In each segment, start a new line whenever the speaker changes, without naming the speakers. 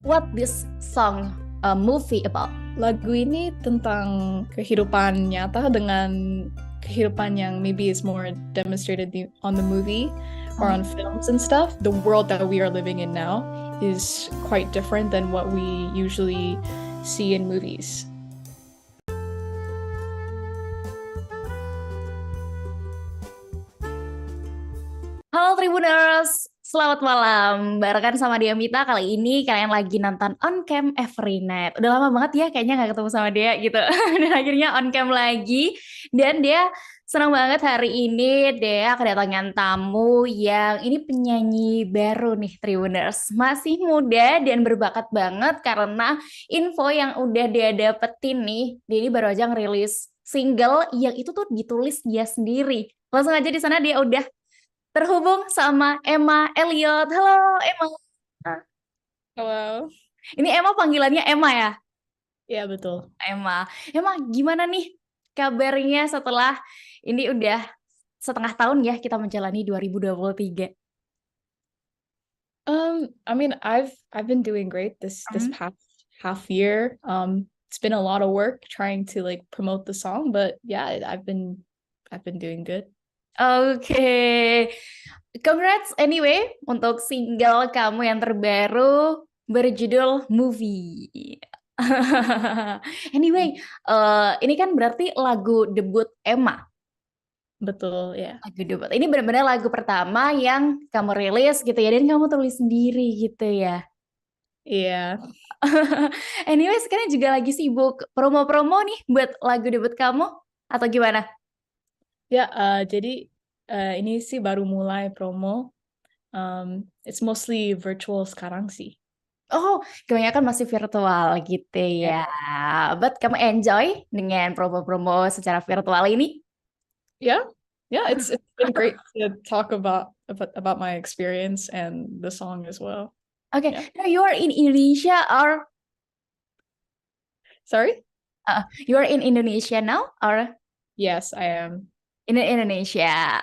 what this song movie about?
Lagu ini tentang kehidupan nyata dengan kehidupan yang maybe is more demonstrated on the movie or on films and stuff. The world that we are living in now is quite different than what we usually see in movies.
Halo Tribuners, selamat malam. Barengan sama dia Mita, kali ini kalian lagi nonton On Cam Every Night. Udah lama banget ya kayaknya nggak ketemu sama dia gitu. Dan akhirnya on cam lagi. Dan dia senang banget hari ini dia kedatangan tamu yang ini penyanyi baru nih Tribuners. Masih muda dan berbakat banget karena info yang udah dia dapetin nih. Dia ini baru aja ngerilis single yang itu tuh ditulis dia sendiri. Langsung aja di sana dia udah terhubung sama Emma Elliot. Halo Emma.
Hello.
Ini Emma panggilannya Emma ya?
Iya betul.
Emma. Emma gimana nih kabarnya setelah ini udah setengah tahun ya kita menjalani 2023?
I mean, I've been doing great this past half year. It's been a lot of work trying to like promote the song, but yeah, I've been doing good.
Oke. Congrats anyway untuk single kamu yang terbaru berjudul Movie. Anyway, ini kan berarti lagu debut Emma.
Betul, ya.
Lagu debut. Ini benar-benar lagu pertama yang kamu rilis gitu ya, dan kamu tulis sendiri gitu ya.
Iya.
Anyway, sekarang juga lagi sibuk promo-promo nih buat lagu debut kamu atau gimana?
Ya, jadi ini sih baru mulai promo. It's mostly virtual sekarang sih.
Oh, kebanyakan masih virtual gitu ya. But kamu enjoy dengan promo-promo secara virtual ini?
Yeah, it's been great to talk about my experience and the song as well.
Okay,
Yeah.
now you are in Indonesia or
Sorry?
you are in Indonesia now or
Yes, I am.
in Indonesia?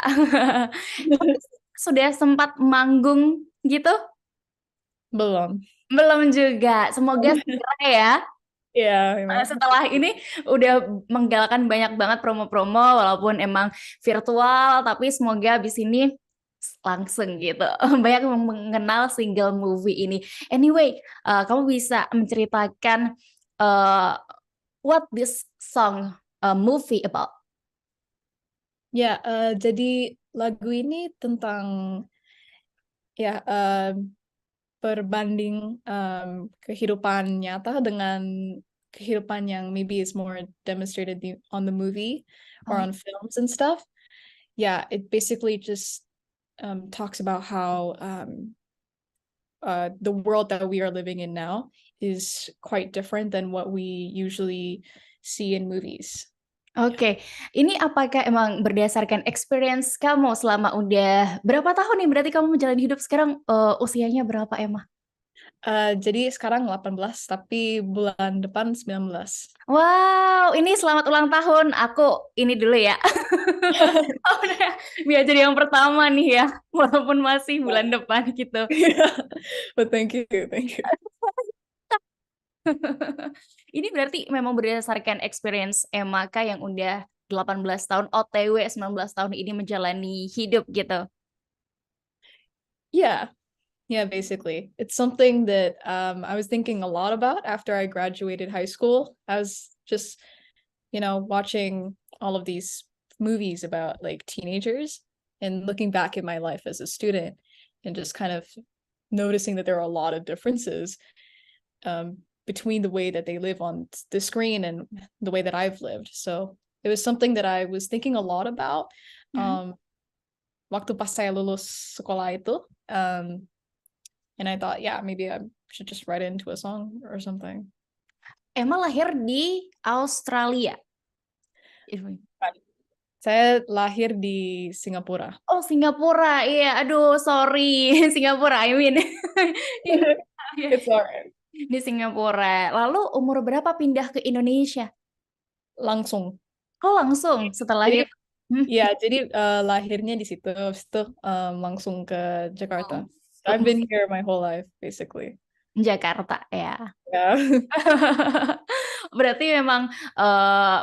Sudah sempat manggung gitu?
Belum.
Belum juga. Semoga segera ya.
Iya,
Setelah ini udah menggalakkan banyak banget promo-promo walaupun emang virtual, tapi semoga abis ini langsung gitu. Banyak yang mengenal single movie ini. Anyway, kamu bisa menceritakan what this song movie about?
Ya, jadi lagu ini tentang ya berbanding kehidupan nyata dengan kehidupan yang maybe is more demonstrated on the movie or on films and stuff. Yeah, it basically just talks about how the world that we are living in now is quite different than what we usually see in movies.
Oke, ini apakah emang berdasarkan experience kamu selama udah berapa tahun nih berarti kamu menjalani hidup sekarang usianya berapa Emma?
Jadi sekarang 18, tapi bulan depan 19.
Wow, ini selamat ulang tahun. Aku ini dulu ya. Oh, biar jadi yang pertama nih ya, walaupun masih bulan depan gitu.
But thank you.
Ini berarti memang berdasarkan experience Emma Kak yang udah 18 tahun OTW 19 tahun ini menjalani hidup gitu.
Yeah, basically. It's something that I was thinking a lot about after I graduated high school. I was just, watching all of these movies about like teenagers and looking back at my life as a student and just kind of noticing that there are a lot of differences between the way that they live on the screen and the way that I've lived. So it was something that I was thinking a lot about waktu pas saya lulus sekolah itu. And I thought, yeah, maybe I should just write it into a song or something.
Emma lahir di Australia.
Saya lahir di Singapura.
Oh, Singapura. Iya, aduh, sorry. Singapura, I mean.
It's alright.
Di Singapura. Lalu umur berapa pindah ke Indonesia?
Langsung.
Oh, langsung setelah
Jadi,
itu.
ya, jadi lahirnya di situ, habis itu langsung ke Jakarta. I've been here my whole life, basically.
Jakarta ya.
Yeah.
Berarti memang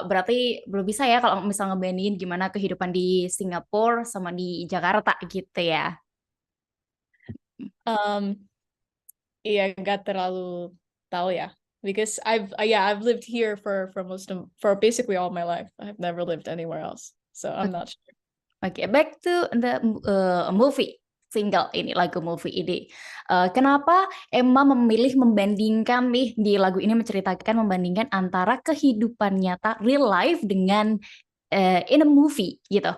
berarti belum bisa ya kalau misal ngebandingin gimana kehidupan di Singapura sama di Jakarta gitu ya.
Um, iya, nggak terlalu tahu ya. Because I've lived here for basically all my life. I've never lived anywhere else. So I'm not sure.
Oke, back to the movie single ini, lagu movie ini. Kenapa Emma memilih membandingkan nih di lagu ini menceritakan membandingkan antara kehidupan nyata real life dengan in a movie gitu.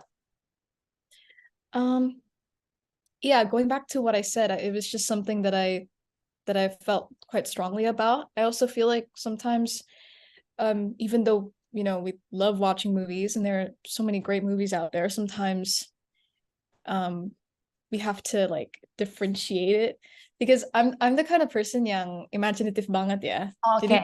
Yeah, going back to what I said, it was just something that I felt quite strongly about. I also feel like sometimes, even though we love watching movies and there are so many great movies out there, sometimes we have to like differentiate it because I'm the kind of person yang imaginative banget ya.
Oke.
Jadi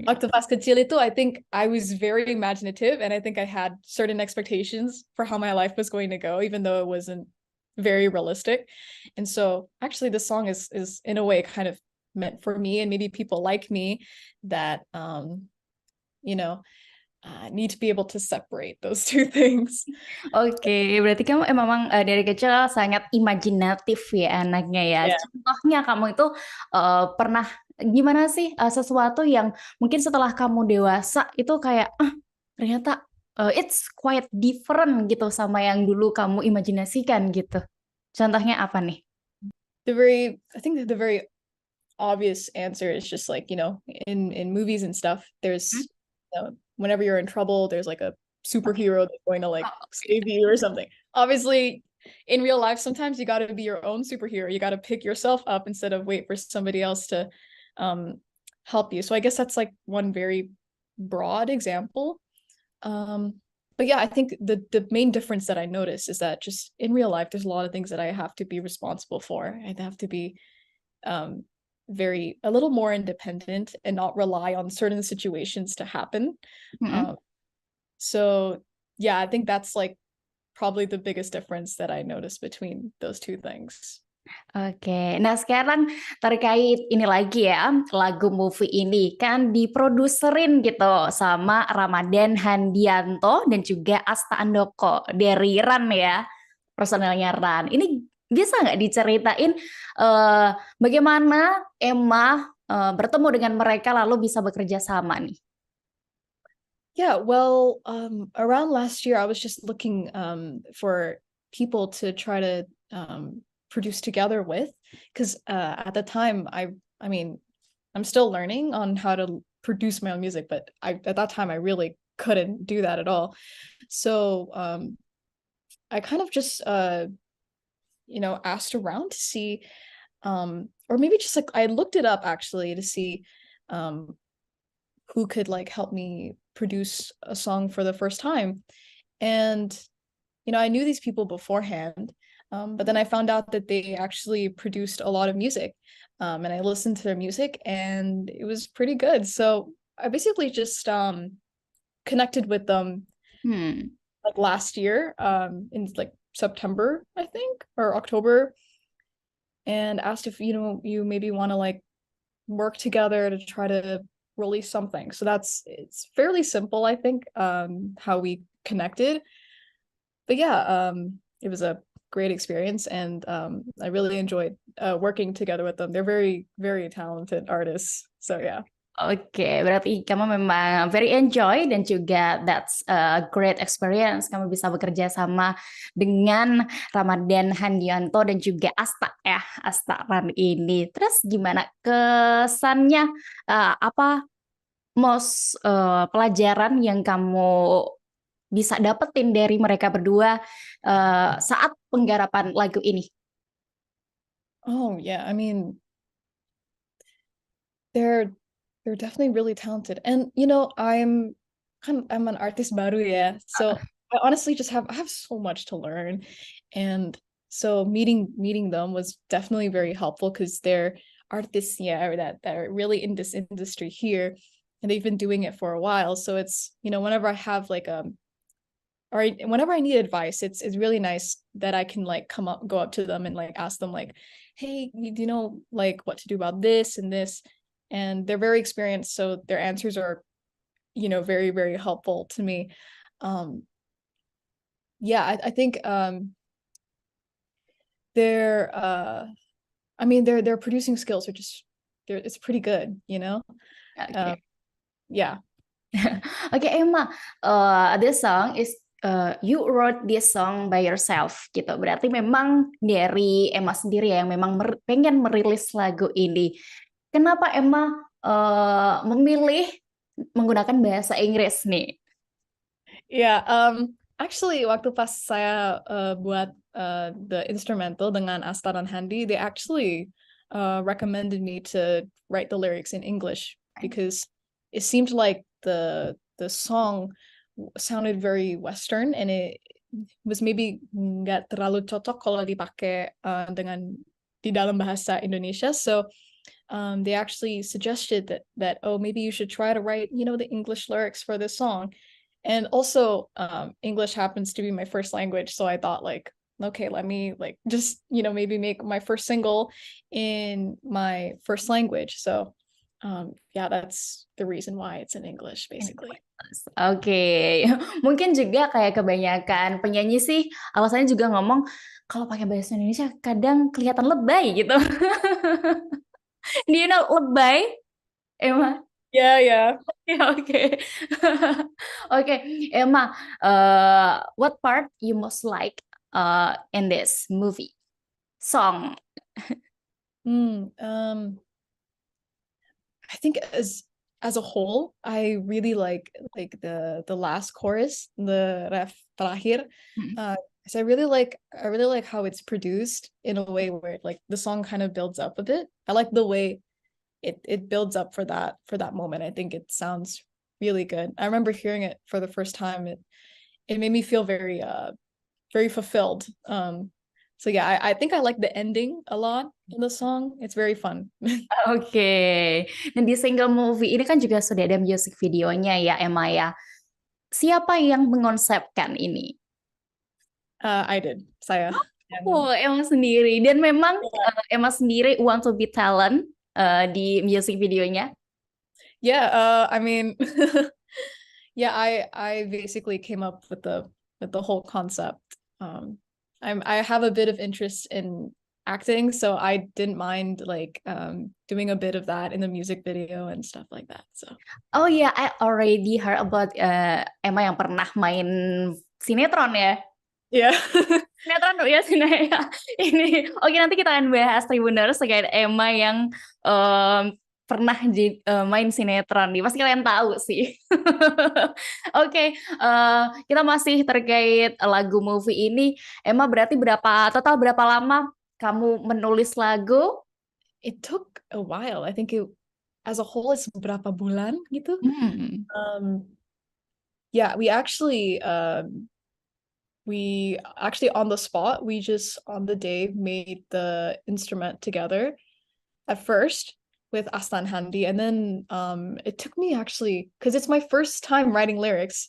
waktu pas kecil itu, I think I was very imaginative and I think I had certain expectations for how my life was going to go, even though it wasn't very realistic. And so actually the song is in a way kind of meant for me and maybe people like me that you know need to be able to separate those two things.
Oke, berarti kamu memang dari kecil sangat imajinatif ya anaknya ya.
Yeah.
Contohnya kamu itu pernah gimana sih sesuatu yang mungkin setelah kamu dewasa itu kayak ternyata it's quite different gitu sama yang dulu kamu imajinasikan gitu. Contohnya apa nih?
I think that the very obvious answer is just like, in movies and stuff,
Hmm?
there's whenever you're in trouble, there's like a
Oke.
superhero that's going to like
Oh, oke.
save you or something. Obviously, in real life, sometimes you got to be your own superhero. You got to pick yourself up instead of wait for somebody else to um, help you. So I guess that's like one very broad example. But yeah, I think the main difference that I notice is that just in real life, there's a lot of things that I have to be responsible for. I have to be um, a little more independent and not rely on certain situations to happen.
Mm-mm.
Um, so yeah, I think that's like probably the biggest difference that I noticed between those two things.
Oke, nah sekarang terkait ini lagi ya, lagu movie ini kan diproduserin gitu sama Ramadan Handianto dan juga Asta Andoko dari Ran ya, personelnya Ran. Ini bisa nggak diceritain bagaimana Emma bertemu dengan mereka lalu bisa bekerja sama nih?
Yeah, well, around last year, I was just looking for people to try to produce together with, because at the time, I mean, I'm still learning on how to produce my own music, but at that time, I really couldn't do that at all. So I kind of just asked around to see, or maybe just like I looked it up actually to see who could like help me produce a song for the first time. And I knew these people beforehand, but then I found out that they actually produced a lot of music, and I listened to their music and it was pretty good. So I basically just connected with them
Hmm.
like last year, in like September, I think, or October, and asked if you maybe want to like work together to try to release something. So it's fairly simple, I think, how we connected. But yeah, it was a great experience, and I really enjoyed working together with them. They're very, very talented artists. So yeah.
Oke, berarti kamu memang very enjoy dan juga that's a great experience. Kamu bisa bekerja sama dengan Ramadan Handianto dan juga Asta ya, Asta Ran ini. Terus gimana kesannya? Apa most pelajaran yang kamu bisa dapetin dari mereka berdua saat penggarapan lagu ini?
Oh yeah, I mean, they're definitely really talented, and I'm an artist baru, yeah. So I honestly I have so much to learn, and so meeting them was definitely very helpful because they're artists, yeah, that are really in this industry here, and they've been doing it for a while. So it's whenever I have like or whenever I need advice, it's really nice that I can like go up to them and like ask them like, hey, do you know like what to do about this and this? And they're very experienced, so their answers are, very, very helpful to me. Um, yeah, I think their I mean their producing skills are just it's pretty good,
Oke.
Yeah.
Oke, Emma, this song is you wrote this song by yourself gitu. Berarti memang dari Emma sendiri ya yang memang pengen merilis lagu ini. Kenapa Emma memilih menggunakan bahasa Inggris nih?
Yeah, actually waktu pas saya buat the instrumental dengan Asta dan Handy, they actually recommended me to write the lyrics in English because it seemed like the song sounded very Western and it was maybe nggak terlalu cocok kalau dipakai dengan di dalam bahasa Indonesia. So they actually suggested that oh, maybe you should try to write the English lyrics for this song. And also English happens to be my first language, so I thought like, okay, let me like just maybe make my first single in my first language. So yeah, that's the reason why it's in English basically.
Oke, mungkin juga kayak kebanyakan penyanyi sih alasannya juga ngomong kalau pakai bahasa Indonesia kadang kelihatan lebay gitu. Do you know lebay, Emma?
Yeah, yeah.
Yeah, okay. Okay, Emma, what part you most like in this movie song?
I think as a whole, I really like the last chorus, the ref terakhir. So I really like how it's produced in a way where like the song kind of builds up a bit. I like the way it builds up for that moment. I think it sounds really good. I remember hearing it for the first time. It made me feel very very fulfilled. So yeah, I think I like the ending a lot in the song. It's very fun.
Oke, nah di single movie ini kan juga sudah ada music videonya ya, Emma ya. Siapa yang mengonsepkan ini?
I did. Saya.
Oh, Emma sendiri. Dan memang Emma sendiri want to be talent di music videonya.
Yeah, I mean, yeah, I basically came up with the whole concept. I have a bit of interest in acting, so I didn't mind like doing a bit of that in the music video and stuff like that. So.
Oh yeah, I already heard about Emma yang pernah main sinetron ya.
Yeah.
Sinetron ya sinetron. Ini oke, nanti kita akan bahas Tribuners terkait Emma yang pernah main sinetron nih. Pasti kalian tahu sih. Oke, kita masih terkait lagu movie ini. Emma berarti total berapa lama kamu menulis lagu?
It took a while. I think as a whole it's berapa bulan gitu. Yeah, we actually on the spot, we just on the day made the instrument together at first with Aslan Handi, and then it took me actually, because it's my first time writing lyrics,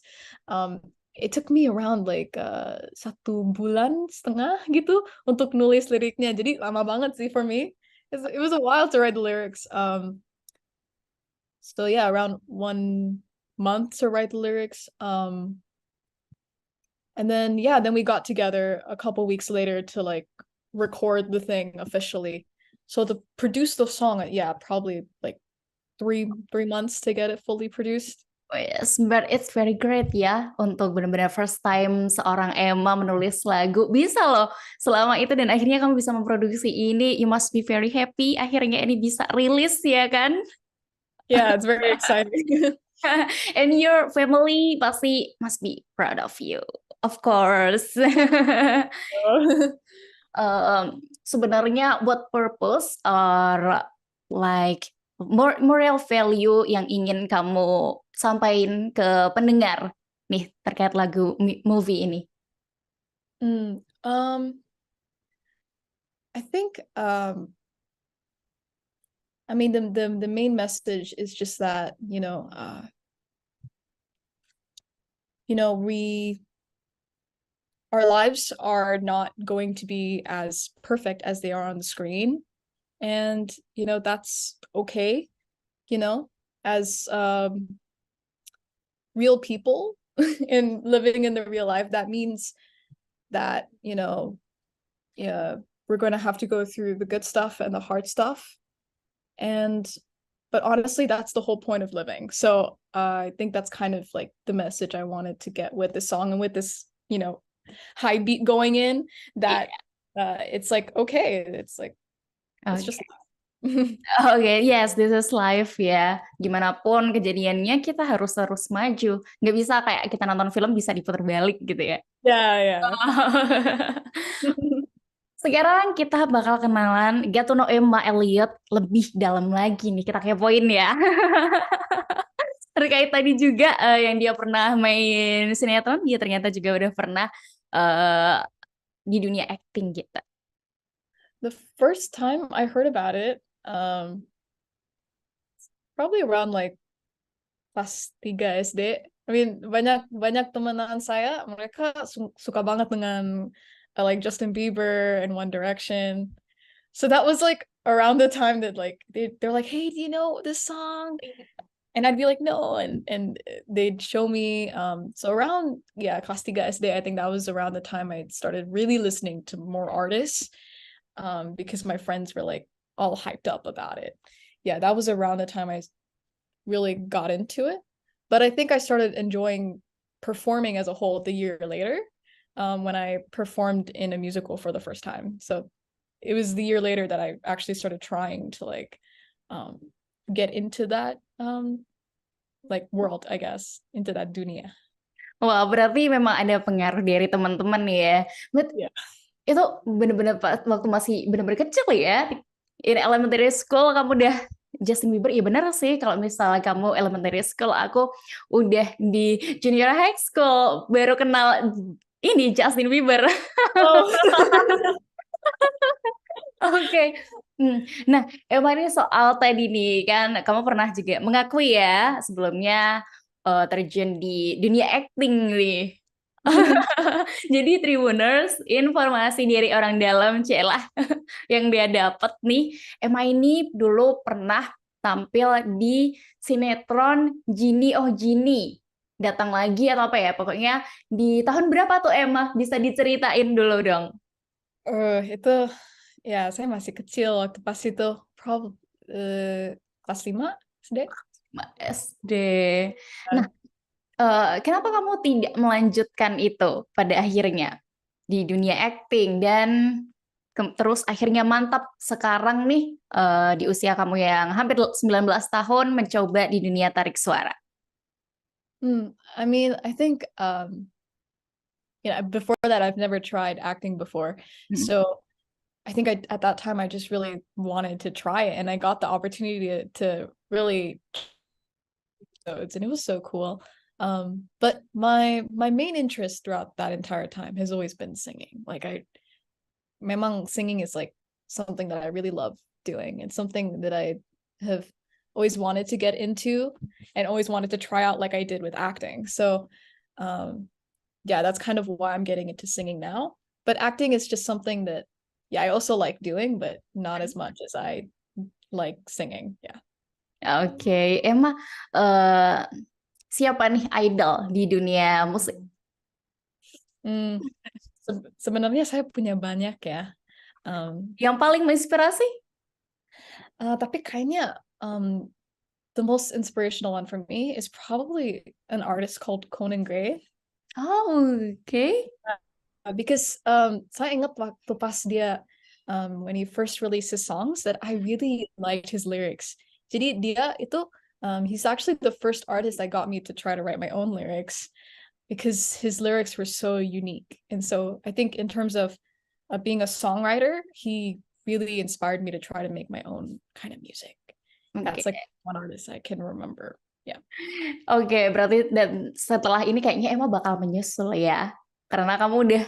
it took me around like 1,5 bulan gitu untuk nulis liriknya. Jadi lama banget sih for me. It was a while to write the lyrics. So yeah, around 1 month to write the lyrics. And then then we got together a couple weeks later to like record the thing officially. So to produce the song, probably like three months to get it fully produced.
Oh yes, but it's very great ya untuk benar-benar first time seorang Emma menulis lagu. Bisa loh selama itu dan akhirnya kamu bisa memproduksi ini. You must be very happy akhirnya ini bisa rilis ya kan?
Yeah, it's very exciting.
And your family pasti must be proud of you. Of course. Sebenarnya what purpose or like moral value yang ingin kamu sampaikan ke pendengar nih terkait lagu movie ini?
I think I mean the main message is just that we our lives are not going to be as perfect as they are on the screen. And, that's okay, as real people and living in the real life. That means that, yeah, we're going to have to go through the good stuff and the hard stuff. But honestly, that's the whole point of living. So I think that's kind of like the message I wanted to get with this song and with this, high beat going in, that it's like, okay, it's like, it's just
Oke, yes, this is life ya. Gimana pun kejadiannya, kita harus terus maju. Nggak bisa kayak kita nonton film bisa diputar balik gitu ya.
yeah.
Sekarang kita bakal kenalan Get to know Emma Elliot lebih dalam lagi nih. Kita kepoin ya. Terkait tadi juga yang dia pernah main sinetron, dia ternyata juga udah pernah eh, di dunia acting gitu.
The first time I heard about it, probably around like kelas 3 SD. I mean, banyak teman saya, mereka suka banget dengan like Justin Bieber and One Direction. So that was like around the time that like they're like, hey, do you know this song? And I'd be like, no, and they'd show me. So around kelas 3 SD, I think that was around the time I started really listening to more artists, because my friends were like all hyped up about it. Yeah, that was around the time I really got into it. But I think I started enjoying performing as a whole the year later, when I performed in a musical for the first time. So it was the year later that I actually started trying to like get into that like world, I guess, into that dunia.
Wah, berarti memang ada pengaruh dari teman-teman ya. But
Yeah.
itu bener-bener waktu masih bener-bener kecil ya. In elementary school kamu udah Justin Bieber. Iya bener sih, kalau misalnya kamu elementary school, aku udah di junior high school baru kenal ini Justin Bieber.
Oh.
Oke. Nah, emang ini soal tadi nih kan kamu pernah juga mengakui ya sebelumnya terjun di dunia acting nih. Jadi Tribuners, informasi dari orang dalam celah yang dia dapat nih, Emma ini dulu pernah tampil di sinetron Gini Oh Gini. Datang lagi atau apa ya? Pokoknya di tahun berapa tuh Emma? Bisa diceritain dulu dong.
Itu ya saya masih kecil waktu pas itu, kelas 5 SD.
SD. Nah, kenapa kamu tidak melanjutkan itu pada akhirnya di dunia acting dan terus akhirnya mantap sekarang nih di usia kamu yang hampir 19 tahun mencoba di dunia tarik suara?
I mean, I think before that I've never tried acting before. So I think at that time I just really wanted to try it, and I got the opportunity to really, and it was so cool. But my main interest throughout that entire time has always been singing. Like memang singing is like something that I really love doing. It's something that I have always wanted to get into and always wanted to try out like I did with acting. So that's kind of why I'm getting into singing now. But acting is just something that I also like doing, but not as much as I like singing. Yeah.
Oke, Emma, siapa nih idol di dunia musik?
Sebenarnya saya punya banyak ya.
Yang paling menginspirasi?
Tapi kayaknya the most inspirational one for me is probably an artist called Conan Gray.
Oh, okay.
Because saya ingat waktu pas dia when he first released his songs that I really liked his lyrics. Jadi dia itu he's actually the first artist that got me to try to write my own lyrics, because his lyrics were so unique. And so I think in terms of being a songwriter, he really inspired me to try to make my own kind of music. That's like one artist I can remember. Yeah.
Oke, berarti dan setelah ini kayaknya Emma bakal menyusul ya. Karena kamu udah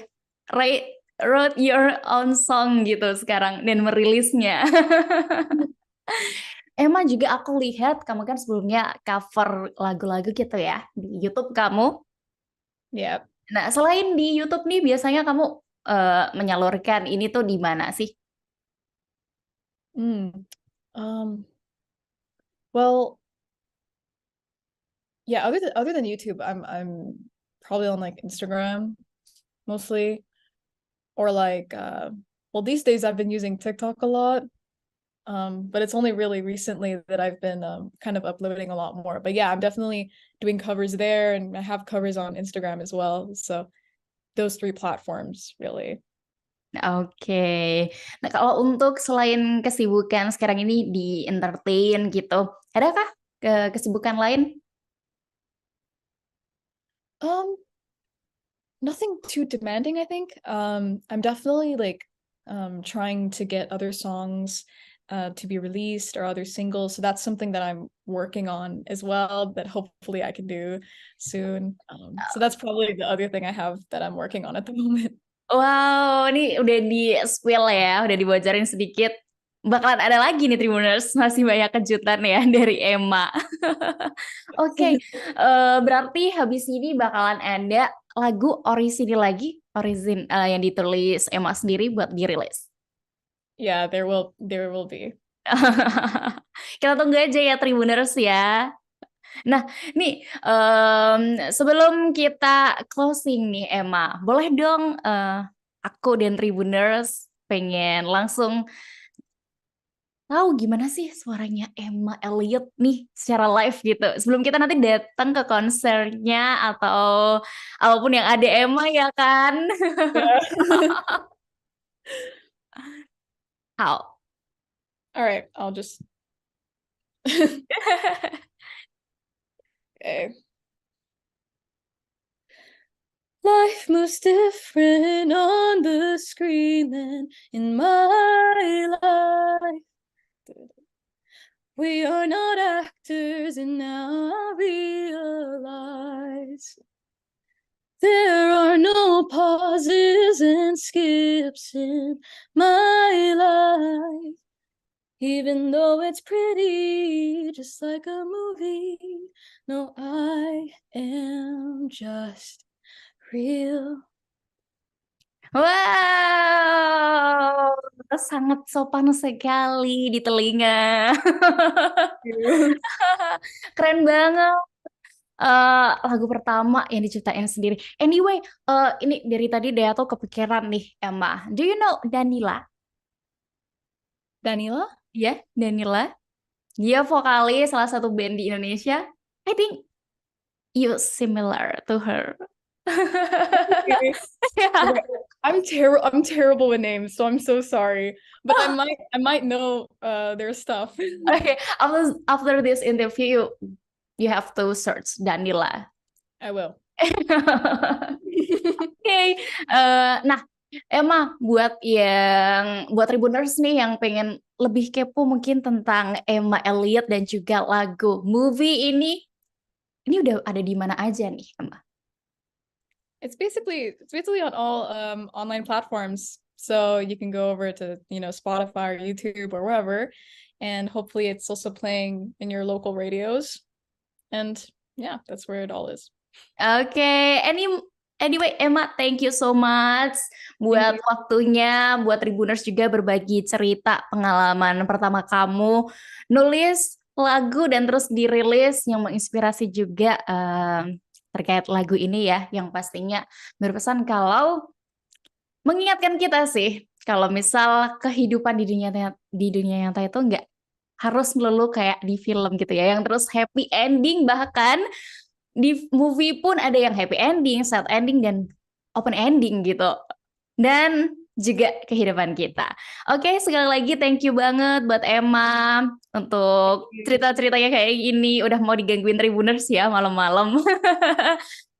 wrote your own song gitu sekarang dan merilisnya. Emma juga aku lihat kamu kan sebelumnya cover lagu-lagu gitu ya di YouTube kamu.
Yeah.
Nah, selain di YouTube nih, biasanya kamu menyalurkan ini tuh di mana sih?
Mm. Um, well, yeah, other than YouTube, I'm probably on like Instagram mostly, or like well, these days I've been using TikTok a lot. But it's only really recently that I've been kind of uploading a lot more. But yeah, I'm definitely doing covers there, and I have covers on Instagram as well. So those three platforms really.
Oke. Nah, kalau untuk selain kesibukan sekarang ini di entertain gitu, adakah kesibukan lain?
Um, Nothing too demanding, I think. I'm definitely like trying to get other songs to be released or other singles. So that's something that I'm working on as well that hopefully I can do soon. So that's probably the other thing I have that I'm working on at the moment.
Wow, ini udah di spill ya, udah dibocorin sedikit. Bakalan ada lagi nih Tribuners, masih banyak kejutan ya dari Emma. Oke, berarti habis ini bakalan ada lagu orisinil lagi, yang ditulis Emma sendiri buat dirilis.
Yeah, there will be.
Kita tunggu aja ya Tribuners ya. Nah, nih sebelum kita closing nih Emma, boleh dong aku dan Tribuners pengen langsung tahu gimana sih suaranya Emma Elliot nih secara live gitu. Sebelum kita nanti datang ke konsernya atau apapun yang ada Emma ya kan.
Yeah.
How?
All right, I'll just okay. Life moves different on the screen than in my life. We are not actors, and now I realize there are no pauses and skips in my life. Even though it's pretty, just like a movie. No, I am just real.
Wow, sangat sopan sekali di telinga. Keren banget. Lagu pertama yang diciptain sendiri. Anyway, ini dari tadi Dea tuh kepikiran nih, Emma. Do you know Danila?
Danila?
Ya, Danila. Dia vokalis salah satu band di Indonesia. I think you similar to her.
Okay.
Yeah.
Okay. I'm terrible with names, so I'm so sorry. But I might know their stuff.
Okay, after this interview, you have to search Danila.
I will.
Oke, nah Emma buat Tribuners nih yang pengen lebih kepo mungkin tentang Emma Elliot dan juga lagu movie ini udah ada di mana aja nih Emma?
It's basically on all online platforms. So you can go over to, Spotify or YouTube or wherever, and hopefully it's also playing in your local radios. And yeah, that's where it all is.
Oke, anyway Emma, thank you so much buat
you.
waktunya, buat Tribuners juga berbagi cerita pengalaman pertama kamu nulis lagu dan terus dirilis yang menginspirasi juga terkait lagu ini ya, yang pastinya berpesan kalau mengingatkan kita sih kalau misal kehidupan di dunia nyata itu nggak harus melulu kayak di film gitu ya, yang terus happy ending, bahkan di movie pun ada yang happy ending, sad ending, dan open ending gitu. Dan juga kehidupan kita. Oke, sekali lagi thank you banget buat Emma untuk cerita-ceritanya kayak gini. Udah mau digangguin Tribuners ya malam-malam.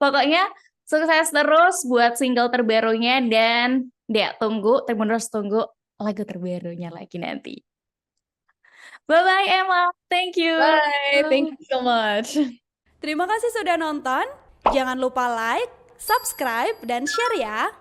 Pokoknya sukses terus buat single terbarunya dan Tribuners tunggu lagu terbarunya lagi nanti. Bye-bye Emma, thank you.
Bye, thank you so much.
Terima kasih sudah nonton. Jangan lupa like, subscribe, dan share ya.